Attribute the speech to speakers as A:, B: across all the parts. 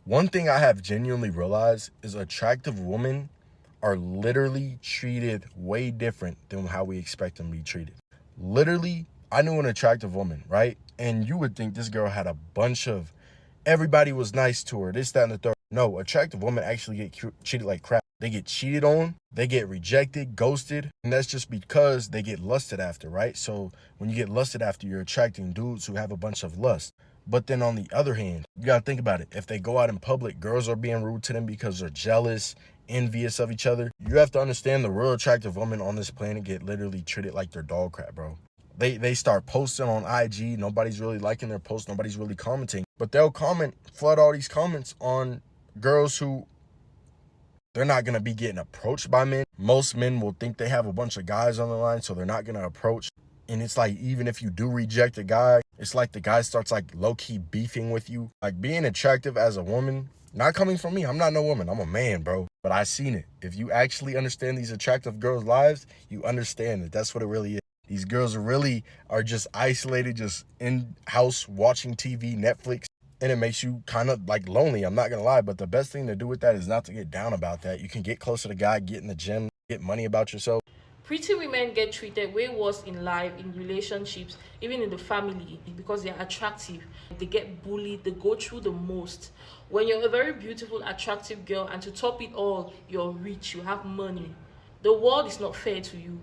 A: One thing I have genuinely realized is attractive women are literally treated way different than how we expect them to be treated. Literally, I knew an attractive woman, right? And you would think this girl had a bunch of, everybody was nice to her, this, that, and the third. No, attractive women actually get treated like crap. They get cheated on, they get rejected, ghosted, and that's just because they get lusted after, right? So when you get lusted after, you're attracting dudes who have a bunch of lust. But then on the other hand, you gotta think about it. If they go out in public, girls are being rude to them because they're jealous, envious of each other. You have to understand the real attractive women on this planet get literally treated like they're dog crap, bro. They start posting on IG. Nobody's really liking their posts. Nobody's really commenting. But they'll flood all these comments on girls who they're not going to be getting approached by men. Most men will think they have a bunch of guys on the line, so they're not going to approach. And it's like, even if you do reject a guy, it's like the guy starts like low-key beefing with you. Like being attractive as a woman, not coming from me. I'm not no woman. I'm a man, bro. But I seen it. If you actually understand these attractive girls' lives, you understand that that's what it really is. These girls really are just isolated, just in-house watching TV, Netflix. And it makes you kind of like lonely, I'm not gonna lie. But the best thing to do with that is not to get down about that. You can get closer to God, get in the gym, get money about yourself.
B: Pretty women get treated way worse in life, in relationships, even in the family, because they're attractive. They get bullied, they go through the most. When you're a very beautiful, attractive girl, and to top it all, you're rich, you have money, the world is not fair to you.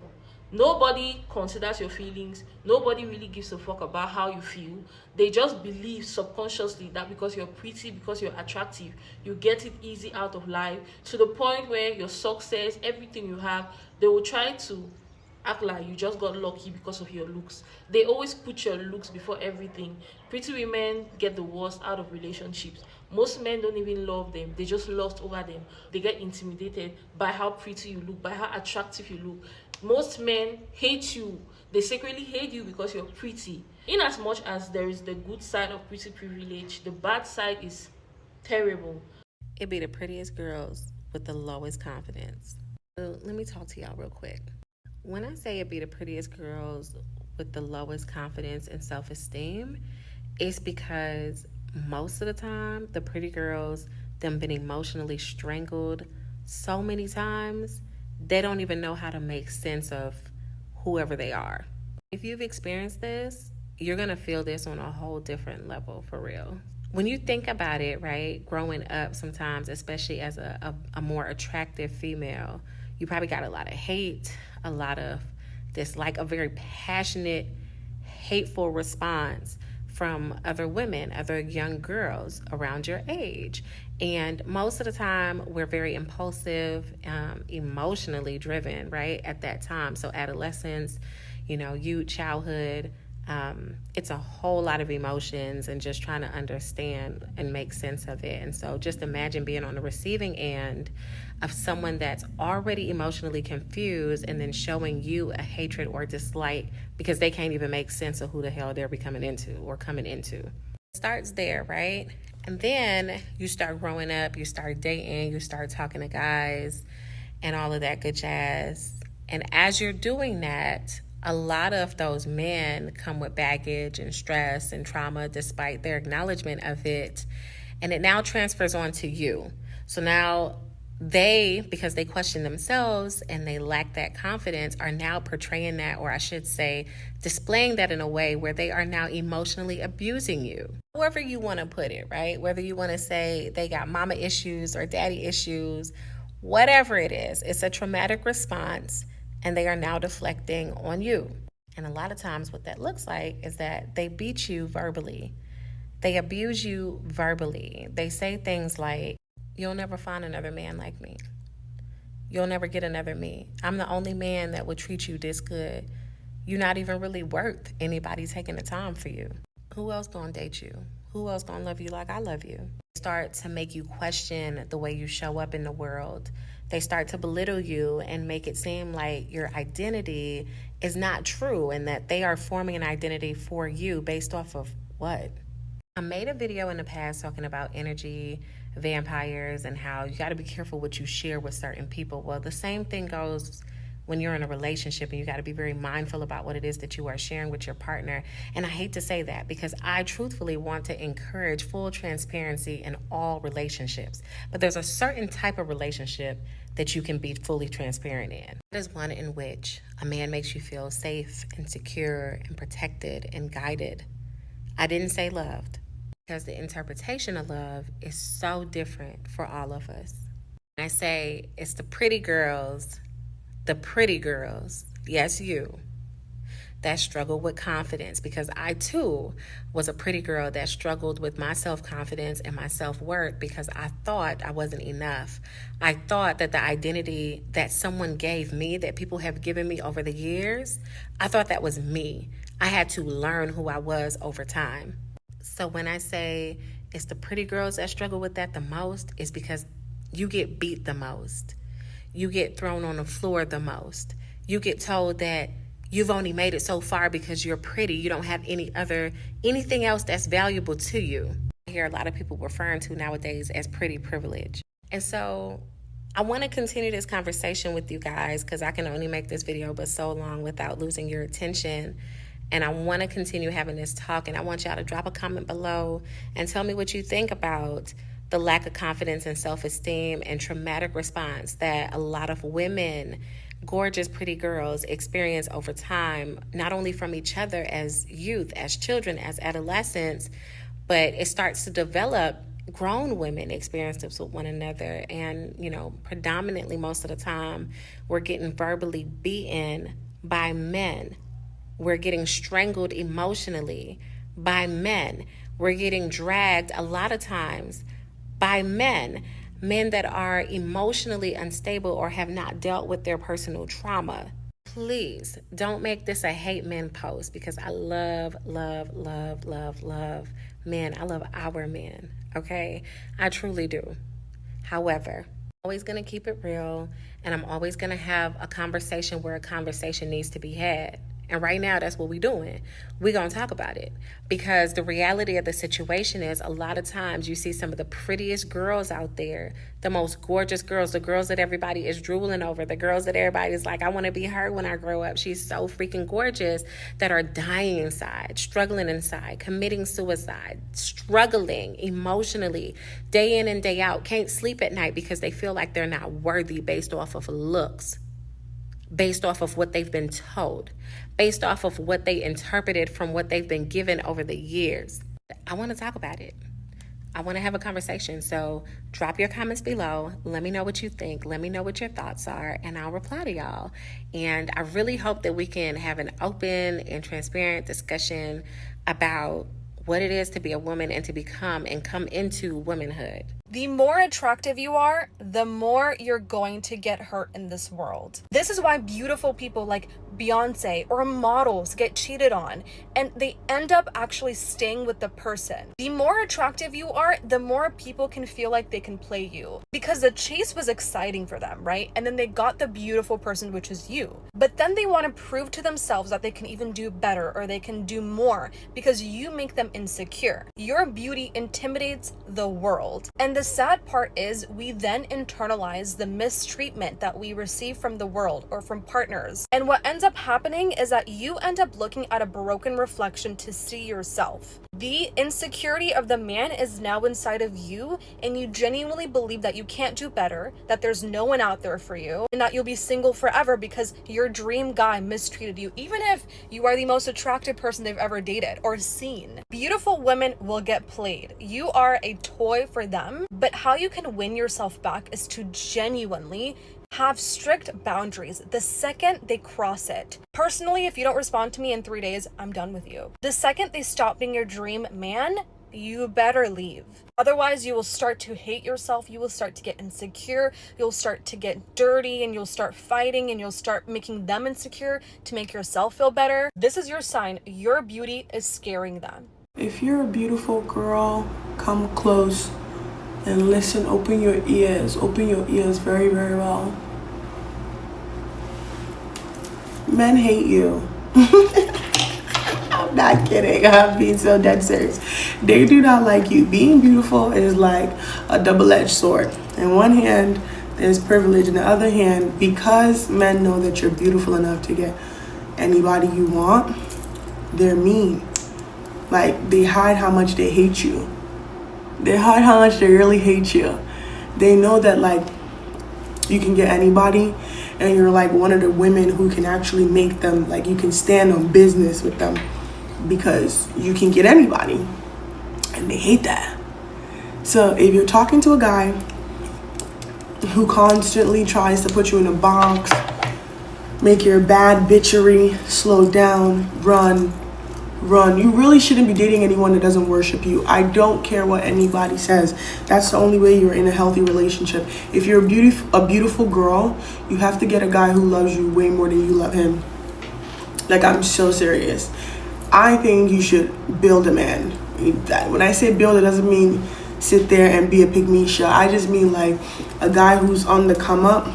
B: Nobody considers your feelings. Nobody really gives a fuck about how you feel. They just believe subconsciously that because you're pretty, because you're attractive, you get it easy out of life, to the point where your success, everything you have, they will try to act like you just got lucky because of your looks. They always put your looks before everything. Pretty women get the worst out of relationships. Most men don't even love them, they just lust over them. They get intimidated by how pretty you look, by how attractive you look. Most men hate you, they secretly hate you because you're pretty. In as much as there is the good side of pretty privilege, the bad side is terrible.
C: It be the prettiest girls with the lowest confidence. So let me talk to y'all real quick. When I say it be the prettiest girls with the lowest confidence and self-esteem, it's because most of the time, the pretty girls, them been emotionally strangled so many times, they don't even know how to make sense of whoever they are. If you've experienced this, you're going to feel this on a whole different level, for real. When you think about it, right, growing up sometimes, especially as a more attractive female, you probably got a lot of hate, a lot of dislike, a very passionate, hateful response from other women, other young girls around your age. And most of the time, we're very impulsive, emotionally driven, right, at that time. So adolescence, youth, childhood, it's a whole lot of emotions and just trying to understand and make sense of it. And so just imagine being on the receiving end of someone that's already emotionally confused and then showing you a hatred or dislike because they can't even make sense of who the hell they're becoming into or coming into. It starts there, right? And then you start growing up, you start dating, you start talking to guys and all of that good jazz. And as you're doing that, a lot of those men come with baggage and stress and trauma despite their acknowledgement of it. And it now transfers on to you. So now they, because they question themselves and they lack that confidence, are now portraying that, or I should say, displaying that in a way where they are now emotionally abusing you. However you want to put it, right? Whether you want to say they got mama issues or daddy issues, whatever it is, it's a traumatic response and they are now deflecting on you. And a lot of times what that looks like is that they beat you verbally. They abuse you verbally. They say things like, you'll never find another man like me. You'll never get another me. I'm the only man that would treat you this good. You're not even really worth anybody taking the time for you. Who else gonna date you? Who else gonna love you like I love you? They start to make you question the way you show up in the world. They start to belittle you and make it seem like your identity is not true and that they are forming an identity for you based off of what? I made a video in the past talking about energy vampires and how you got to be careful what you share with certain people. Well, the same thing goes when you're in a relationship, and you got to be very mindful about what it is that you are sharing with your partner. And I hate to say that because I truthfully want to encourage full transparency in all relationships. But there's a certain type of relationship that you can be fully transparent in. That is one in which a man makes you feel safe and secure and protected and guided. I didn't say loved, because the interpretation of love is so different for all of us. I say it's the pretty girls, yes, you, that struggle with confidence, because I too was a pretty girl that struggled with my self-confidence and my self-worth because I thought I wasn't enough. I thought that the identity that someone gave me, that people have given me over the years, I thought that was me. I had to learn who I was over time. So when I say it's the pretty girls that struggle with that the most, it's because you get beat the most. You get thrown on the floor the most. You get told that you've only made it so far because you're pretty. You don't have anything else that's valuable to you. I hear a lot of people referring to nowadays as pretty privilege. And so I want to continue this conversation with you guys because I can only make this video but so long without losing your attention. And I want to continue having this talk, and I want y'all to drop a comment below and tell me what you think about the lack of confidence and self-esteem and traumatic response that a lot of women, gorgeous, pretty girls, experience over time, not only from each other as youth, as children, as adolescents, but it starts to develop. Grown women experience this with one another. And, predominantly most of the time, we're getting verbally beaten by men. We're getting strangled emotionally by men. We're getting dragged a lot of times by men that are emotionally unstable or have not dealt with their personal trauma. Please don't make this a hate men post, because I love men. I love our men, okay? I truly do. However, I'm always going to keep it real, and I'm always going to have a conversation where a conversation needs to be had. And right now, that's what we're doing. We're going to talk about it, because the reality of the situation is a lot of times you see some of the prettiest girls out there, the most gorgeous girls, the girls that everybody is drooling over, the girls that everybody's like, I want to be her when I grow up. She's so freaking gorgeous, that are dying inside, struggling inside, committing suicide, struggling emotionally, day in and day out, can't sleep at night because they feel like they're not worthy based off of looks, based off of what they've been told, based off of what they interpreted from what they've been given over the years. I want to talk about it. I want to have a conversation. So drop your comments below. Let me know what you think. Let me know what your thoughts are, and I'll reply to y'all. And I really hope that we can have an open and transparent discussion about what it is to be a woman and to become and come into womanhood.
D: The more attractive you are, the more you're going to get hurt in this world. This is why beautiful people like Beyonce or models get cheated on, and they end up actually staying with the person. The more attractive you are, the more people can feel like they can play you, because the chase was exciting for them, right? And then they got the beautiful person, which is you. But then they want to prove to themselves that they can even do better, or they can do more, because you make them insecure. Your beauty intimidates the world. And the sad part is we then internalize the mistreatment that we receive from the world or from partners. And what ends up happening is that you end up looking at a broken reflection to see yourself. The insecurity of the man is now inside of you, and you genuinely believe that you can't do better, that there's no one out there for you, and that you'll be single forever because your dream guy mistreated you, even if you are the most attractive person they've ever dated or seen. Beautiful women will get played. You are a toy for them, but how you can win yourself back is to genuinely have strict boundaries the second they cross it. Personally, if you don't respond to me in 3 days, I'm done with you. The second they stop being your dream man, you better leave. Otherwise, you will start to hate yourself. You will start to get insecure. You'll start to get dirty, and you'll start fighting, and you'll start making them insecure to make yourself feel better. This is your sign. Your beauty is scaring them.
E: If you're a beautiful girl, come close and listen. Open your ears very, very well. Men hate you. I'm not kidding. I'm being so dead serious. They do not like you. Being beautiful is like a double-edged sword. In one hand, There's privilege. On the other hand, because men know that you're beautiful enough to get anybody you want, they're mean. Like, they hide how much they hate you. They hide how much they really hate you. They know that, like, you can get anybody, and you're like one of the women who can actually make them, like, you can stand on business with them because you can get anybody. And they hate that. So if you're talking to a guy who constantly tries to put you in a box, make your bad bitchery, slow down, run. You really shouldn't be dating anyone that doesn't worship you. I don't care what anybody says. That's the only way you're in a healthy relationship. If you're a beautiful girl, you have to get a guy who loves you way more than you love him. Like, I'm so serious. I think you should build a man. When I say build, it doesn't mean sit there and be a pygmy. I just mean like a guy who's on the come up.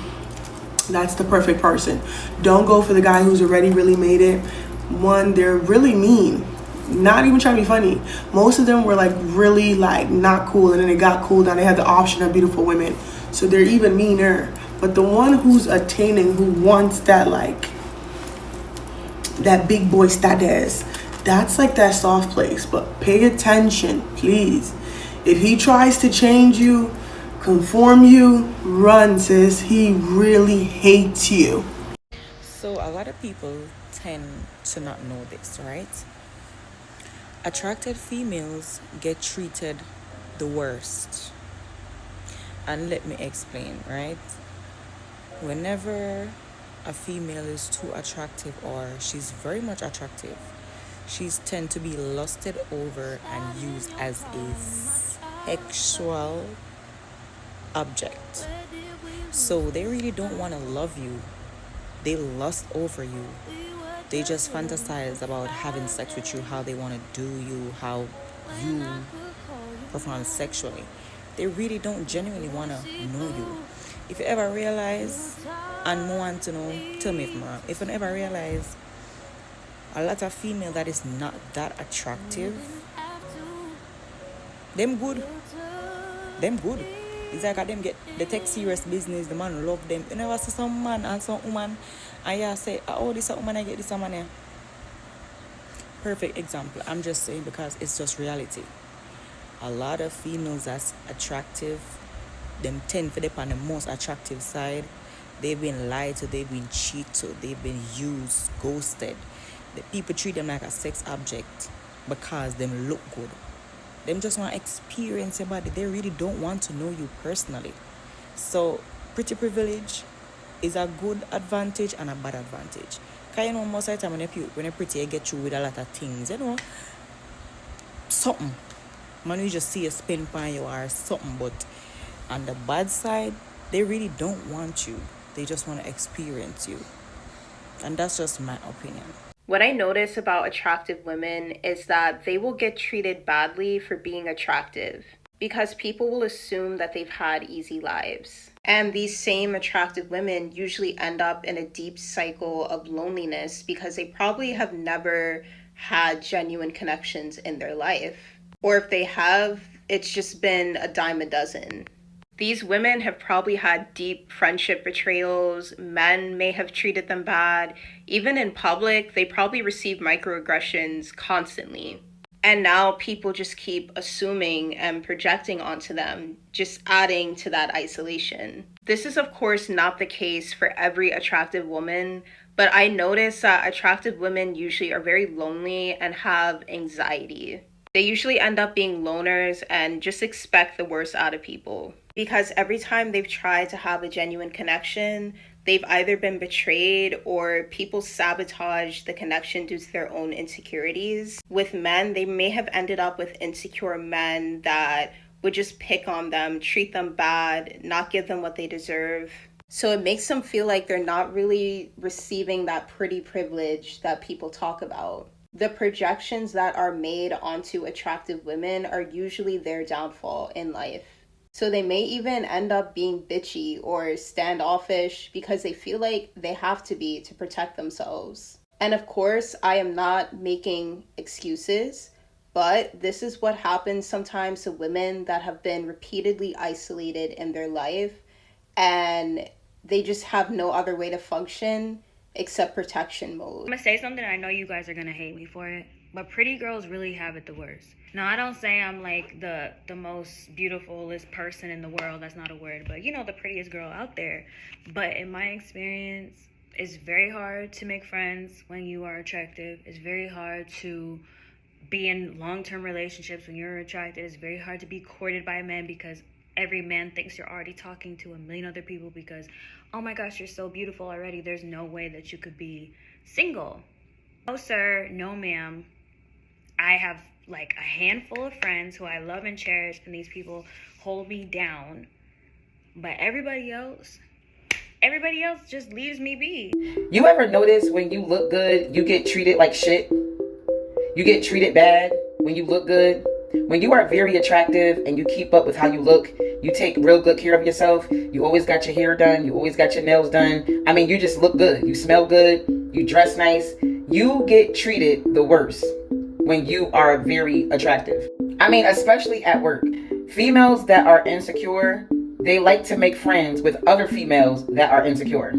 E: That's the perfect person. Don't go for the guy who's already really made it. One, they're really mean. Not even trying to be funny. Most of them were like really like not cool, and then they got cool down. They had the option of beautiful women, so they're even meaner. But the one who's attaining, who wants that, like, that big boy status, that's like that soft place. But pay attention, please. If he tries to change you, conform you, run, sis. He really hates you.
F: So a lot of people tend to not know this, right? Attracted females get treated the worst. And let me explain, right? Whenever a female is too attractive or she's very much attractive, she's tend to be lusted over and used as a sexual object. So they really don't want to love you. They lust over you. They just fantasize about having sex with you, how they want to do you, how you perform sexually. They really don't genuinely want to know you. If you ever realize, and more want to know, tell me if I'm wrong. If you ever realize a lot of female that is not that attractive, them good. It's like them they take serious business, the man love them. You never see some man and some woman and you say, oh, this a woman, I get this a man here. Perfect example. I'm just saying because it's just reality. A lot of females that's attractive, them tend for them on the most attractive side. They've been lied to, they've been cheated to, they've been used, ghosted. The people treat them like a sex object because them look good. Them just want to experience your body. They really don't want to know you personally. So pretty privilege is a good advantage and a bad advantage. Because you know, most of the time when you're pretty, you get through with a lot of things. You know, something. Man, you just see a spin pan you or something. But on the bad side, they really don't want you. They just want to experience you. And that's just my opinion.
C: What I notice about attractive women is that they will get treated badly for being attractive because people will assume that they've had easy lives. And these same attractive women usually end up in a deep cycle of loneliness because they probably have never had genuine connections in their life. Or if they have, it's just been a dime a dozen. These women have probably had deep friendship betrayals. Men may have treated them bad. Even in public, they probably receive microaggressions constantly. And now people just keep assuming and projecting onto them, just adding to that isolation. This is, of course, not the case for every attractive woman, but I notice that attractive women usually are very lonely and have anxiety. They usually end up being loners and just expect the worst out of people. Because every time they've tried to have a genuine connection, they've either been betrayed or people sabotage the connection due to their own insecurities. With men, they may have ended up with insecure men that would just pick on them, treat them bad, not give them what they deserve. So it makes them feel like they're not really receiving that pretty privilege that people talk about. The projections that are made onto attractive women are usually their downfall in life. So they may even end up being bitchy or standoffish because they feel like they have to be to protect themselves. And of course, I am not making excuses, but this is what happens sometimes to women that have been repeatedly isolated in their life.
G: and they just have no other way to function except protection
H: I'm
G: mode.
H: gonna say something, I know you guys are gonna hate me for it, but pretty girls really have it the worst. Now, I don't say I'm like the most beautifulest person in the world, that's not a word, but you know, the prettiest girl out there. But in my experience, it's very hard to make friends when you are attractive. It's very hard to be in long-term relationships when you're attractive. It's very hard to be courted by men because every man thinks you're already talking to a million other people because, oh my gosh, you're so beautiful already. There's no way that you could be single. No, sir. No, ma'am. I have like a handful of friends who I love and cherish, and these people hold me down. But everybody else just leaves me be.
I: You ever notice when you look good, you get treated like shit? You get treated bad when you look good? When you are very attractive and you keep up with how you look, you take real good care of yourself, you always got your hair done, you always got your nails done. I mean, you just look good. You smell good. You dress nice. You get treated the worst when you are very attractive. I mean, especially at work. Females that are insecure, they like to make friends with other females that are insecure.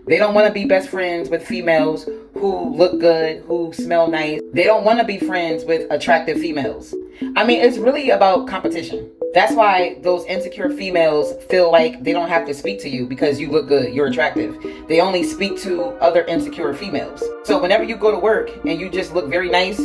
I: They don't want to be best friends with females who look good, who smell nice. They don't want to be friends with attractive females. I mean, it's really about competition. That's why those insecure females feel like they don't have to speak to you because you look good, you're attractive. They only speak to other insecure females. So whenever you go to work and you just look very nice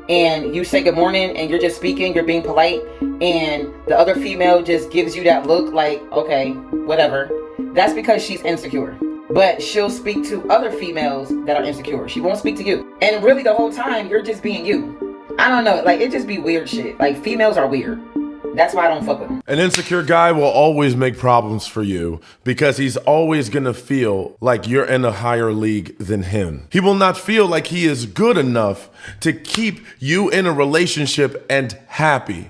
I: and you say good morning and you're just speaking, you're being polite, and the other female just gives you that look like, okay, whatever, that's because she's insecure. But she'll speak to other females that are insecure. She won't speak to you. And really the whole time, you're just being you. I don't know, like, it just be weird shit. Like, females are weird. That's why I don't fuck with them.
A: An insecure guy will always make problems for you because he's always gonna feel like you're in a higher league than him. He will not feel like he is good enough to keep you in a relationship and happy.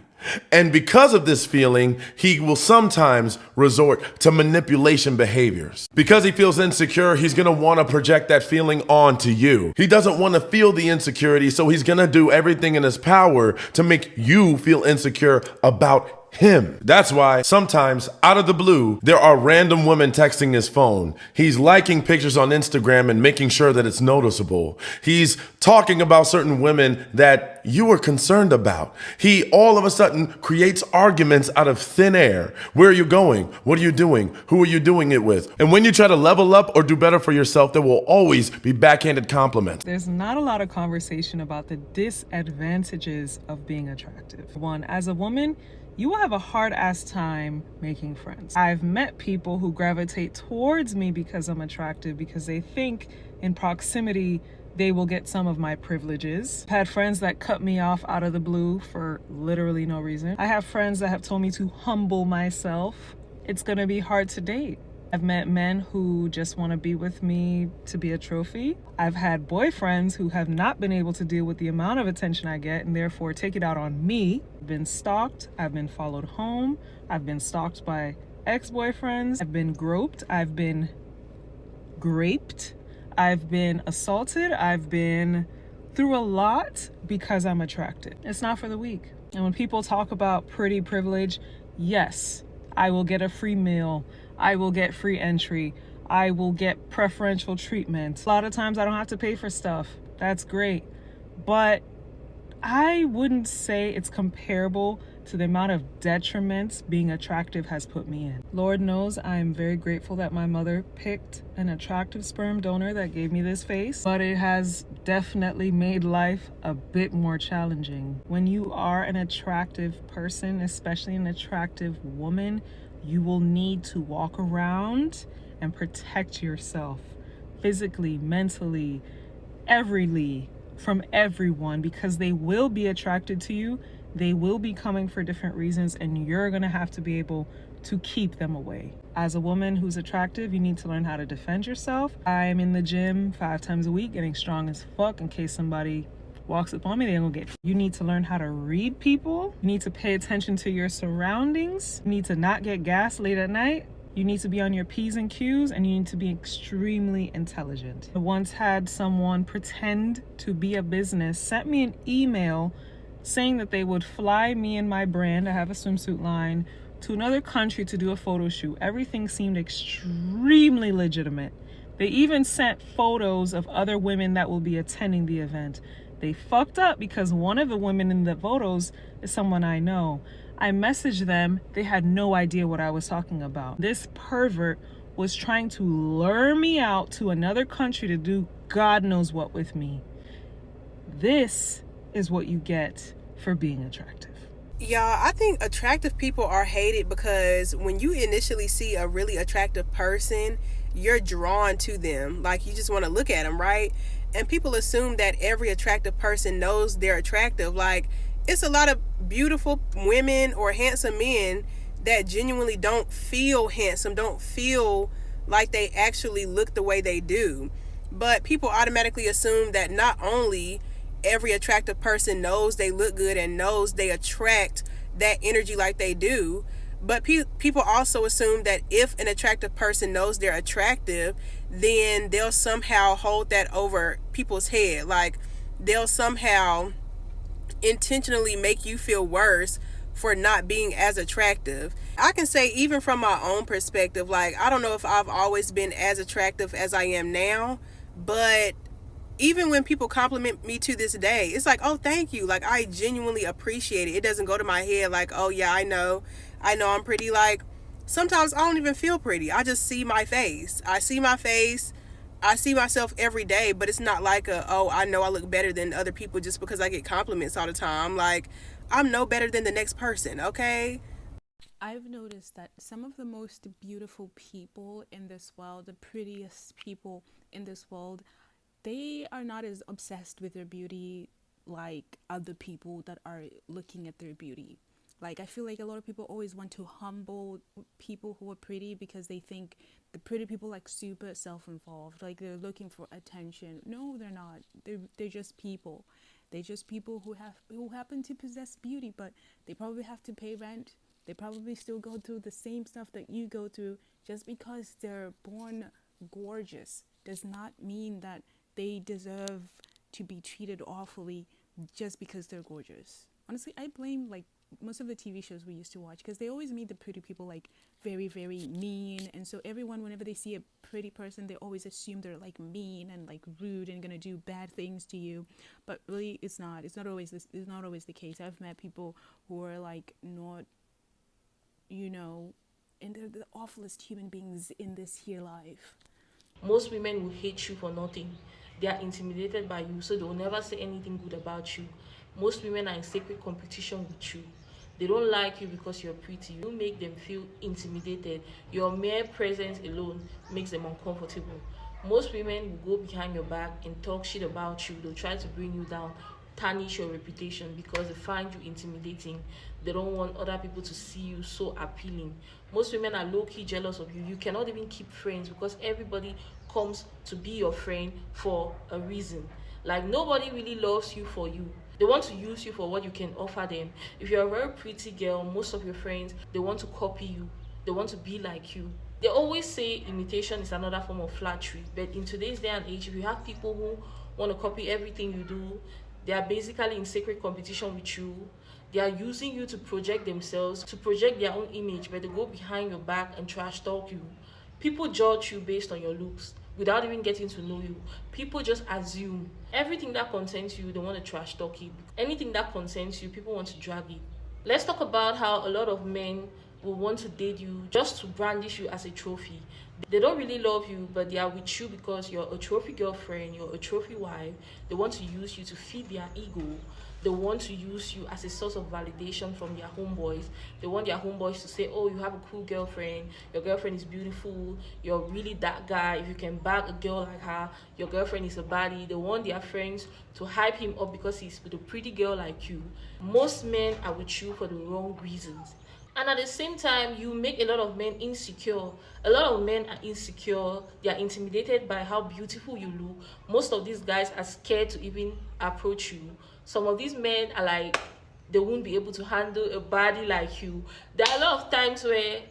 A: And because of this feeling, he will sometimes resort to manipulation behaviors. Because he feels insecure, he's gonna wanna project that feeling onto you. He doesn't wanna feel the insecurity, so he's gonna do everything in his power to make you feel insecure about him. That's why sometimes, out of the blue, there are random women texting his phone. He's liking pictures on Instagram and making sure that it's noticeable. He's talking about certain women that you are concerned about. He all of a sudden creates arguments out of thin air. Where are you going? What are you doing? Who are you doing it with? And when you try to level up or do better for yourself, there will always be backhanded compliments.
J: There's not a lot of conversation about the disadvantages of being attractive. One, as a woman, you will have a hard-ass time making friends. I've met people who gravitate towards me because I'm attractive, because they think in proximity they will get some of my privileges. I've had friends that cut me off out of the blue for literally no reason. I have friends that have told me to humble myself. It's gonna be hard to date. I've met men who just want to be with me to be a trophy. I've had boyfriends who have not been able to deal with the amount of attention I get and therefore take it out on me. I've been stalked. I've been followed home. I've been stalked by ex-boyfriends. I've been groped. I've been graped. I've been assaulted. I've been through a lot because I'm attractive. It's not for the weak. And when people talk about pretty privilege, yes, I will get a free meal. I will get free entry. I will get preferential treatment. A lot of times I don't have to pay for stuff. That's great. But I wouldn't say it's comparable to the amount of detriments being attractive has put me in. Lord knows I am very grateful that my mother picked an attractive sperm donor that gave me this face, but it has definitely made life a bit more challenging. When you are an attractive person, especially an attractive woman, you will need to walk around and protect yourself physically, mentally, everyly, from everyone, because they will be attracted to you. They will be coming for different reasons, and you're gonna have to be able to keep them away. As a woman who's attractive, you need to learn how to defend yourself. I'm in the gym 5 times a week, getting strong as fuck in case somebody walks up on me, they're gonna get. You need to learn how to read people. You need to pay attention to your surroundings. You need to not get gas late at night. You need to be on your P's and Q's, and you need to be extremely intelligent. I once had someone pretend to be a business, sent me an email saying that they would fly me and my brand, I have a swimsuit line, to another country to do a photo shoot. Everything seemed extremely legitimate. They even sent photos of other women that will be attending the event. They fucked up because one of the women in the photos is someone I know. I messaged them. They had no idea what I was talking about. This pervert was trying to lure me out to another country to do God knows what with me. This is what you get for being attractive.
E: Y'all, I think attractive people are hated because when you initially see a really attractive person, you're drawn to them. Like, you just want to look at them, right? And people assume that every attractive person knows they're attractive. Like, it's a lot of beautiful women or handsome men that genuinely don't feel handsome, don't feel like they actually look the way they do. But people automatically assume that not only every attractive person knows they look good and knows they attract that energy like they do, but people also assume that if an attractive person knows they're attractive, then they'll somehow hold that over people's head. Like, they'll somehow intentionally make you feel worse for not being as attractive. I can say, even from my own perspective, like, I don't know if I've always been as attractive as I am now, but even when people compliment me to this day, it's like, oh, thank you. Like, I genuinely appreciate it. It doesn't go to my head like, oh yeah, I know I'm pretty. Like, sometimes I don't even feel pretty. I just see my face. I see myself every day, but it's not like oh, I know I look better than other people just because I get compliments all the time. Like, I'm no better than the next person, okay?
K: I've noticed that some of the most beautiful people in this world, the prettiest people in this world, they are not as obsessed with their beauty like other people that are looking at their beauty. Like, I feel like a lot of people always want to humble people who are pretty because they think the pretty people like super self-involved, like they're looking for attention. No, they're not. They're just people. They're just people who happen to possess beauty, but they probably have to pay rent. They probably still go through the same stuff that you go through. Just because they're born gorgeous does not mean that they deserve to be treated awfully just because they're gorgeous. Honestly, I blame like most of the TV shows we used to watch because they always made the pretty people like very, very mean. And so everyone, whenever they see a pretty person, they always assume they're like mean and like rude and gonna do bad things to you. But really, it's not. It's not always the case. I've met people who are like not, and they're the awfulest human beings in this here life.
B: Most women will hate you for nothing. They are intimidated by you, so they will never say anything good about you. Most women are in sacred competition with you. They don't like you because you're pretty. You make them feel intimidated. Your mere presence alone makes them uncomfortable. Most women will go behind your back and talk shit about you. They'll try to bring you down, tarnish your reputation because they find you intimidating. They don't want other people to see you so appealing. Most women are low-key jealous of you. You cannot even keep friends because everybody comes to be your friend for a reason. Like, nobody really loves you for you. They want to use you for what you can offer them. If you're a very pretty girl, most of your friends, they want to copy you. They want to be like you. They always say imitation is another form of flattery. But in today's day and age, if you have people who want to copy everything you do, they are basically in sacred competition with you. They are using you to project themselves, to project their own image, but they go behind your back and trash talk you. People judge you based on your looks without even getting to know you. People just assume everything that concerns you, they want to trash talk it. Anything that concerns you, people want to drag it. Let's talk about how a lot of men will want to date you just to brandish you as a trophy. They don't really love you, but they are with you because you're a trophy girlfriend, you're a trophy wife. They want to use you to feed their ego. They want to use you as a source of validation from their homeboys. They want their homeboys to say, oh, you have a cool girlfriend, your girlfriend is beautiful, you're really that guy. If you can bag a girl like her, your girlfriend is a baddie. They want their friends to hype him up because he's with a pretty girl like you. Most men are with you for the wrong reasons. And at the same time, you make a lot of men insecure. A lot of men are insecure. They are intimidated by how beautiful you look. Most of these guys are scared to even approach you. Some of these men are like, they won't be able to handle a body like you. There are a lot of times where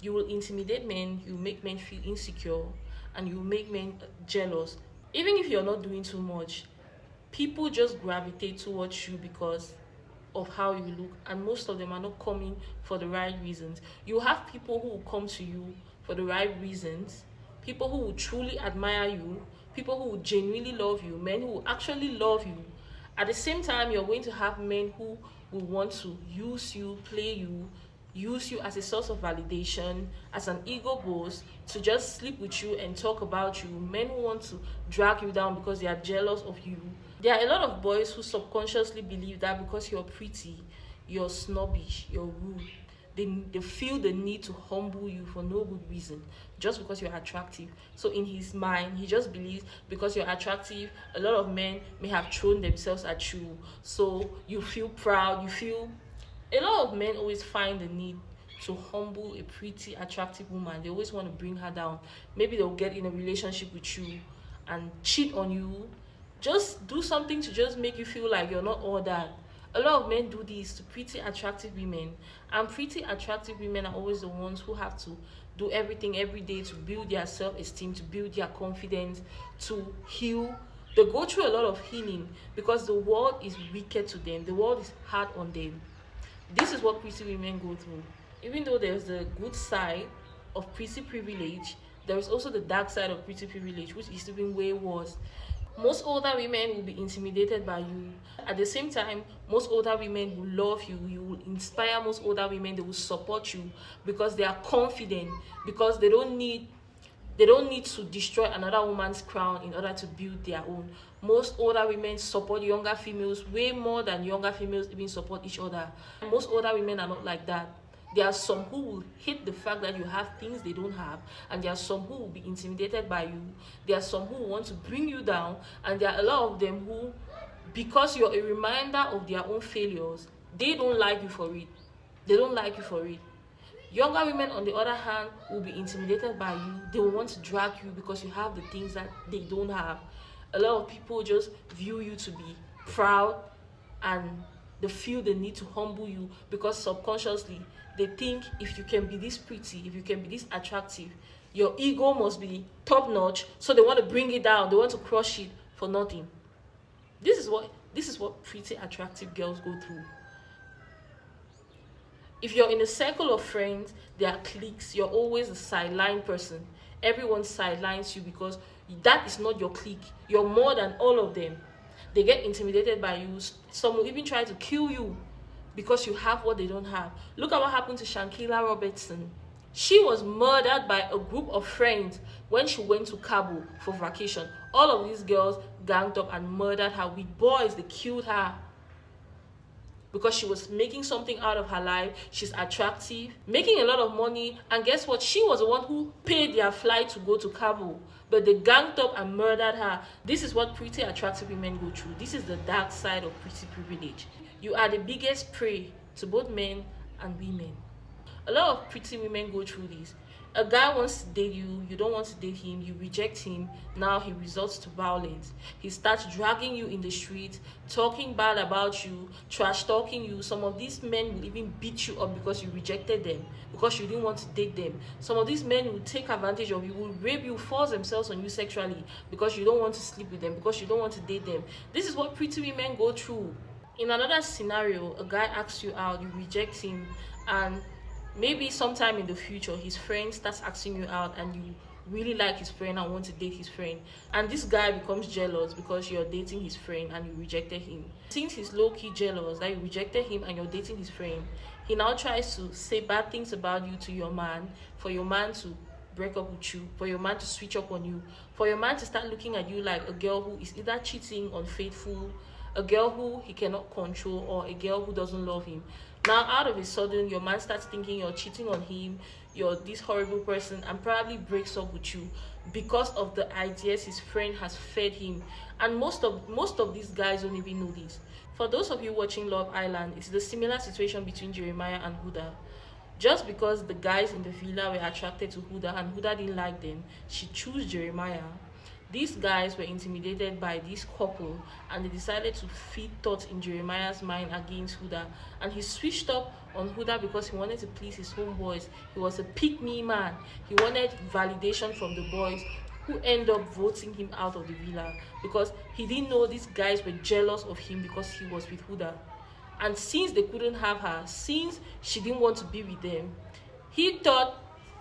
B: you will intimidate men, you make men feel insecure, and you make men jealous. Even if you're not doing too much, people just gravitate towards you because of how you look, and most of them are not coming for the right reasons. You have people who will come to you for the right reasons, people who will truly admire you, people who will genuinely love you, men who will actually love you. At the same time, you're going to have men who will want to use you, play you, use you as a source of validation, as an ego boost, to just sleep with you and talk about you. Men who want to drag you down because they are jealous of you. There are a lot of boys who subconsciously believe that because you're pretty, you're snobbish, you're rude. They feel the need to humble you for no good reason, just because you're attractive. So in his mind, he just believes because you're attractive, a lot of men may have thrown themselves at you. So you feel proud, you feel a lot of men always find the need to humble a pretty, attractive woman. They always want to bring her down. Maybe they'll get in a relationship with you and cheat on you. Just do something to just make you feel like you're not all that. A lot of men do this to pretty, attractive women. And pretty, attractive women are always the ones who have to do everything every day to build their self-esteem, to build their confidence, to heal. They go through a lot of healing because the world is wicked to them. The world is hard on them. This is what pretty women go through. Even though there's the good side of pretty privilege, there is also the dark side of pretty privilege, which is even way worse. Most older women will be intimidated by you. At the same time, most older women will love you. You will inspire most older women. They will support you because they are confident, because they don't need to destroy another woman's crown in order to build their own. Most older women support younger females way more than younger females even support each other. Most older women are not like that. There are some who will hate the fact that you have things they don't have, and there are some who will be intimidated by you. There are some who want to bring you down, and there are a lot of them who, because you're a reminder of their own failures, they don't like you for it. They don't like you for it. Younger women, on the other hand, will be intimidated by you. They will want to drag you because you have the things that they don't have. A lot of people just view you to be proud, and they feel the need to humble you because subconsciously they think if you can be this pretty, if you can be this attractive, your ego must be top notch. So they want to bring it down. They want to crush it for nothing. This is what pretty attractive girls go through. If you're in a circle of friends, there are cliques, you're always the sideline person. Everyone sidelines you because that is not your clique. You're more than all of them. They get intimidated by you. Some will even try to kill you because you have what they don't have. Look at what happened to Shankila Robertson. She was murdered by a group of friends when she went to Cabo for vacation. All of these girls ganged up and murdered her with boys. They killed her because she was making something out of her life. She's attractive, making a lot of money, and guess what? She was the one who paid their flight to go to Cabo, but they ganged up and murdered her. This is what pretty attractive women go through. This is the dark side of pretty privilege. You are the biggest prey to both men and women. A lot of pretty women go through this. A guy wants to date you, you don't want to date him, you reject him, now he resorts to violence. He starts dragging you in the street, talking bad about you, trash talking you. Some of these men will even beat you up because you rejected them, because you didn't want to date them. Some of these men will take advantage of you, will rape you, force themselves on you sexually because you don't want to sleep with them, because you don't want to date them. This is what pretty women go through. In another scenario, a guy asks you out, you reject him, and maybe sometime in the future his friend starts asking you out and you really like his friend and want to date his friend, and this guy becomes jealous because you're dating his friend and you rejected him. Since he's low-key jealous that you rejected him and you're dating his friend, he now tries to say bad things about you to your man, for your man to break up with you, for your man to switch up on you, for your man to start looking at you like a girl who is either cheating, unfaithful, a girl who he cannot control, or a girl who doesn't love him. Now, out of a sudden, your man starts thinking you're cheating on him, you're this horrible person, and probably breaks up with you because of the ideas his friend has fed him. And most of these guys don't even know this. For those of you watching Love Island, it's the similar situation between Jeremiah and Huda. Just because the guys in the villa were attracted to Huda and Huda didn't like them, she chose Jeremiah. These guys were intimidated by this couple and they decided to feed thoughts in Jeremiah's mind against Huda. And he switched up on Huda because he wanted to please his homeboys. He was a pick-me man. He wanted validation from the boys, who end up voting him out of the villa because he didn't know these guys were jealous of him because he was with Huda. And since they couldn't have her, since she didn't want to be with them, he thought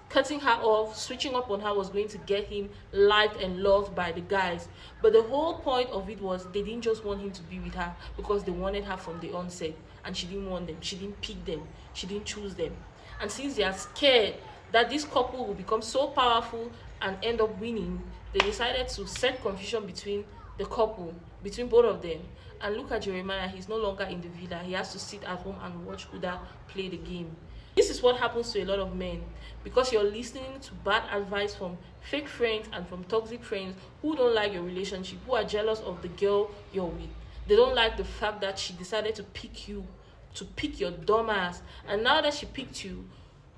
B: cutting her off, switching up on her was going to get him liked and loved by the guys. But the whole point of it was they didn't just want him to be with her because they wanted her from the onset, and she didn't want them. She didn't pick them. She didn't choose them. And since they are scared that this couple will become so powerful and end up winning, they decided to set confusion between the couple, between both of them. And look at Jeremiah, he's no longer in the villa. He has to sit at home and watch Huda play the game. This is what happens to a lot of men because you're listening to bad advice from fake friends and from toxic friends who don't like your relationship, who are jealous of the girl you're with. They don't like the fact that she decided to pick you, to pick your dumb ass. And now that she picked you,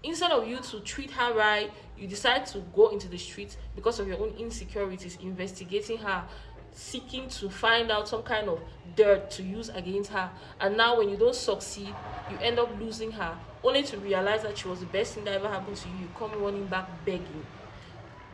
B: instead of you to treat her right, you decide to go into the streets because of your own insecurities, investigating her, seeking to find out some kind of dirt to use against her. And now when you don't succeed, you end up losing her, only to realize that she was the best thing that ever happened to you. You come running back begging.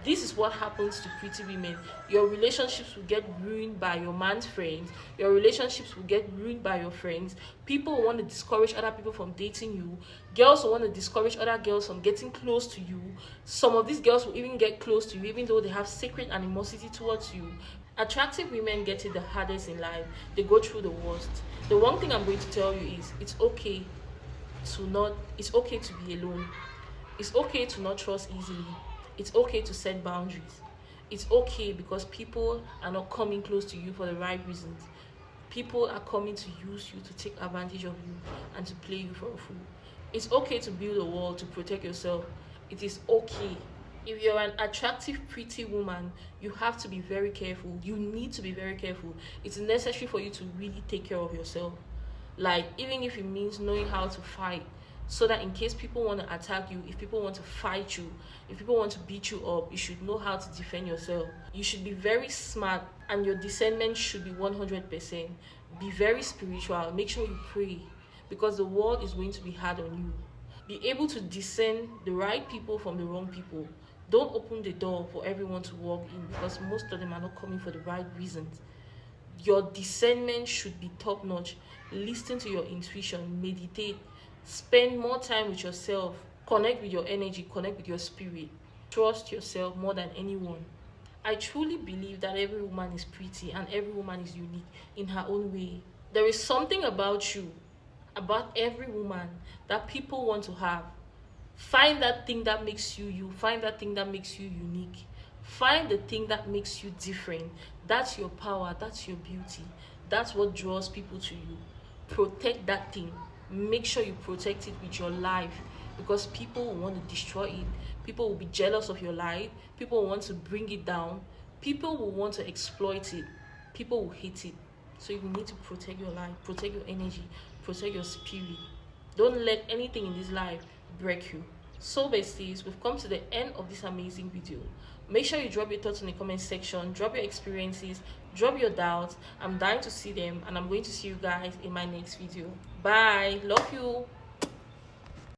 B: This is what happens to pretty women. Your relationships will get ruined by your man's friends. Your relationships will get ruined by your friends. People will want to discourage other people from dating you. Girls will want to discourage other girls from getting close to you. Some of these girls will even get close to you even though they have secret animosity towards you. Attractive women get it the hardest in life. They go through the worst. The one thing I'm going to tell you is it's okay to be alone. It's okay to not trust easily. It's okay to set boundaries. It's okay because people are not coming close to you for the right reasons. People are coming to use you, to take advantage of you, and to play you for a fool. It's okay to build a wall to protect yourself. It is okay. If you're an attractive, pretty woman, you have to be very careful. You need to be very careful. It's necessary for you to really take care of yourself. Like, even if it means knowing how to fight, so that in case people want to attack you, if people want to fight you, if people want to beat you up, you should know how to defend yourself. You should be very smart and your discernment should be 100%. Be very spiritual. Make sure you pray because the world is going to be hard on you. Be able to discern the right people from the wrong people. Don't open the door for everyone to walk in because most of them are not coming for the right reasons. Your discernment should be top notch. Listen to your intuition, meditate, spend more time with yourself, connect with your energy, connect with your spirit. Trust yourself more than anyone. I truly believe that every woman is pretty and every woman is unique in her own way. There is something about you, about every woman, that people want to have. Find that thing that makes you you. Find that thing that makes you unique. Find the thing that makes you different. That's your power. That's your beauty. That's what draws people to you. Protect that thing. Make sure you protect it with your life because people will want to destroy it. People will be jealous of your life. People will want to bring it down. People will want to exploit it. People will hate it. So you need to protect your life, protect your energy, protect your spirit. Don't let anything in this life break you. So besties, we've come to the end of this amazing video. Make sure you drop your thoughts in the comment section, drop your experiences, drop your doubts. I'm dying to see them and I'm going to see you guys in my next video. Bye. Love you.